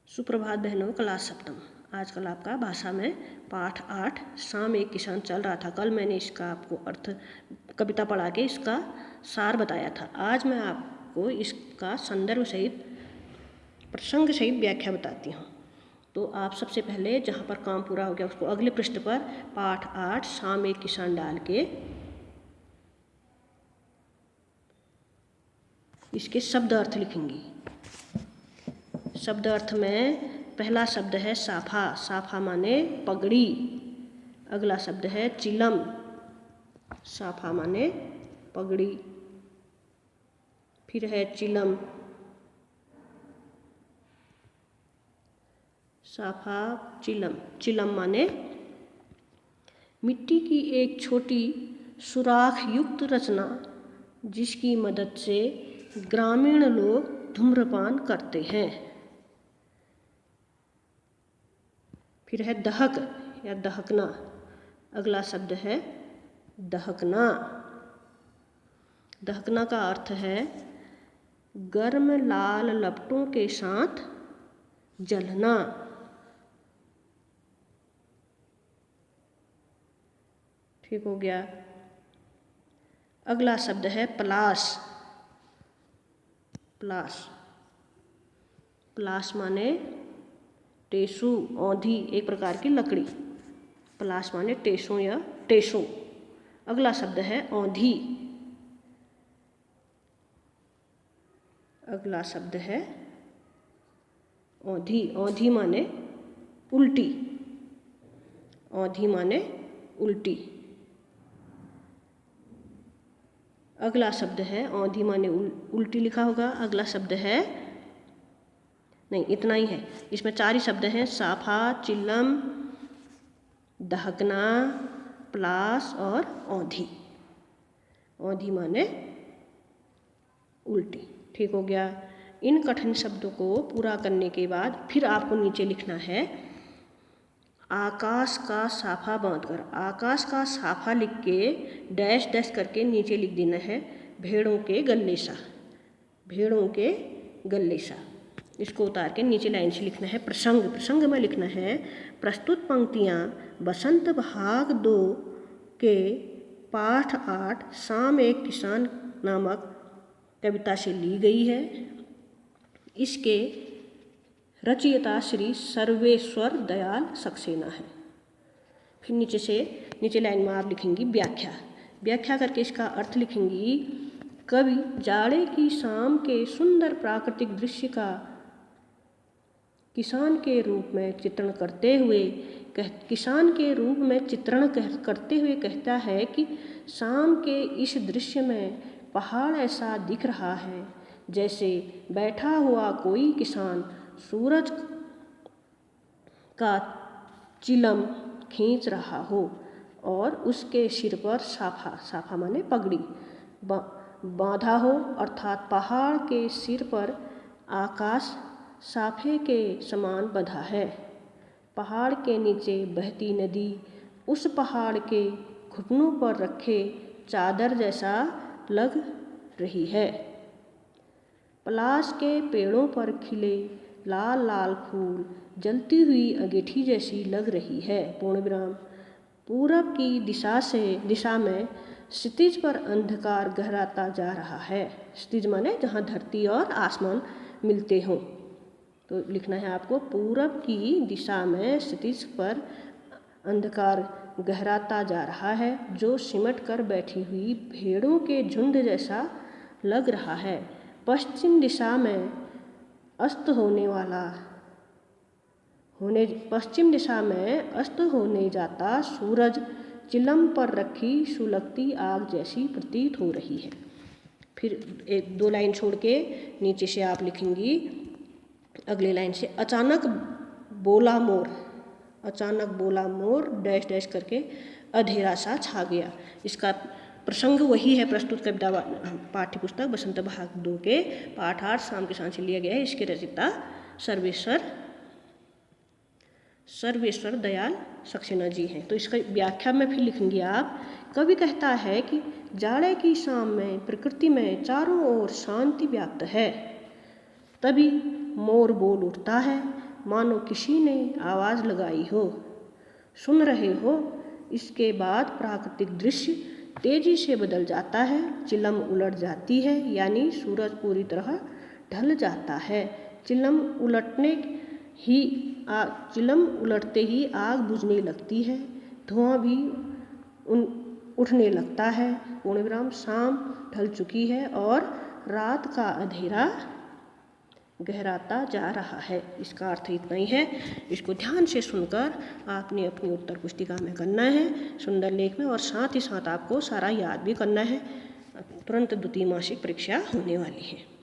सुप्रभात बहनों, क्लास सप्तम। आजकल आपका भाषा में पाठ 8 शाम एक किसान चल रहा था। कल मैंने इसका आपको अर्थ कविता पढ़ा के इसका सार बताया था। आज मैं आपको इसका संदर्भ सहित प्रसंग सहित व्याख्या बताती हूँ। तो आप सबसे पहले जहाँ पर काम पूरा हो गया उसको अगले पृष्ठ पर पाठ 8 शाम एक किसान डाल के इसके शब्द अर्थ लिखेंगी। शब्द अर्थ में पहला शब्द है साफा। साफा माने पगड़ी। अगला शब्द है चिलम। साफा माने पगड़ी। फिर है चिलम। साफा चिलम। चिलम माने मिट्टी की एक छोटी सुराख युक्त रचना जिसकी मदद से ग्रामीण लोग धूम्रपान करते हैं। फिर है दहक या दहकना। अगला शब्द है दहकना। दहकना का अर्थ है गर्म लाल लपटों के साथ जलना। ठीक हो गया। अगला शब्द है पलाश। पलाश। पलाश माने टेसू, औंधी, एक प्रकार की लकड़ी। पलाश माने टेसो या टेसो। अगला शब्द है औंधी। अगला शब्द है औंधी। औंधी माने उल्टी। औंधी माने उल्टी। अगला शब्द है औंधी माने उल्टी लिखा होगा। अगला शब्द है नहीं, इतना ही है। इसमें 4 ही शब्द हैं, साफा, चिल्लम, दहकना, पलाश और औंधी। औंधी माने उल्टी। ठीक हो गया। इन कठिन शब्दों को पूरा करने के बाद फिर आपको नीचे लिखना है आकाश का साफा बांधकर। आकाश का साफा लिख के डैश डैश करके नीचे लिख देना है भेड़ों के गल्ले सा। भेड़ों के गल्ले सा। इसको उतार के नीचे लाइन से लिखना है प्रसंग। प्रसंग में लिखना है प्रस्तुत पंक्तियाँ बसंत भाग 2 के पाठ 8 शाम एक किसान नामक कविता से ली गई है। इसके रचयिता श्री सर्वेश्वर दयाल सक्सेना है। फिर नीचे लाइन में आप लिखेंगी व्याख्या। व्याख्या करके इसका अर्थ लिखेंगी कवि जाड़े की शाम के सुंदर प्राकृतिक दृश्य का किसान के रूप में चित्रण करते हुए कहता है कि शाम के इस दृश्य में पहाड़ ऐसा दिख रहा है जैसे बैठा हुआ कोई किसान सूरज का चिलम खींच रहा हो और उसके सिर पर साफा, साफा माने पगड़ी, बांधा हो, अर्थात पहाड़ के सिर पर आकाश साफे के समान बंधा है। पहाड़ के नीचे बहती नदी उस पहाड़ के घुटनों पर रखे चादर जैसा लग रही है। पलाश के पेड़ों पर खिले लाल लाल फूल जलती हुई अंगीठी जैसी लग रही है। पूर्ण विराम। पूरब की दिशा में क्षितिज पर अंधकार गहराता जा रहा है। क्षितिज माने जहाँ धरती और आसमान मिलते हों। तो लिखना है आपको पूरब की दिशा में क्षितिज पर अंधकार गहराता जा रहा है जो सिमट कर बैठी हुई भेड़ों के झुंड जैसा लग रहा है। पश्चिम दिशा में अस्त होने जाता सूरज चिलम पर रखी सुलगती आग जैसी प्रतीत हो रही है। फिर 1-2 लाइन छोड़ के नीचे से आप लिखेंगी अगली लाइन से अचानक बोला मोर डैश डैश करके अंधेरा सा छा गया। इसका प्रसंग वही है प्रस्तुत कविता पाठ्य पुस्तक बसंत भाग 2 के पाठ 8 शाम किसान से लिया गया है। इसके रचयिता सर्वेश्वर दयाल सक्सेना जी हैं। तो इसका व्याख्या में फिर लिखेंगे आप कवि कहता है कि जाड़े की शाम में प्रकृति में चारों ओर शांति व्याप्त है। तभी मोर बोल उठता है, मानो किसी ने आवाज़ लगाई हो। सुन रहे हो। इसके बाद प्राकृतिक दृश्य तेजी से बदल जाता है, चिलम उलट जाती है, यानी सूरज पूरी तरह ढल जाता है। चिलम उलटते ही आग बुझने लगती है, धुआं भी उठने लगता है। पूर्ण विराम। शाम ढल चुकी है और रात का अंधेरा गहराता जा रहा है। इसका अर्थ इतना ही है। इसको ध्यान से सुनकर आपने अपनी उत्तर पुस्तिका में करना है, सुंदर लेख में, और साथ ही साथ आपको सारा याद भी करना है। तुरंत द्वितीय मासिक परीक्षा होने वाली है।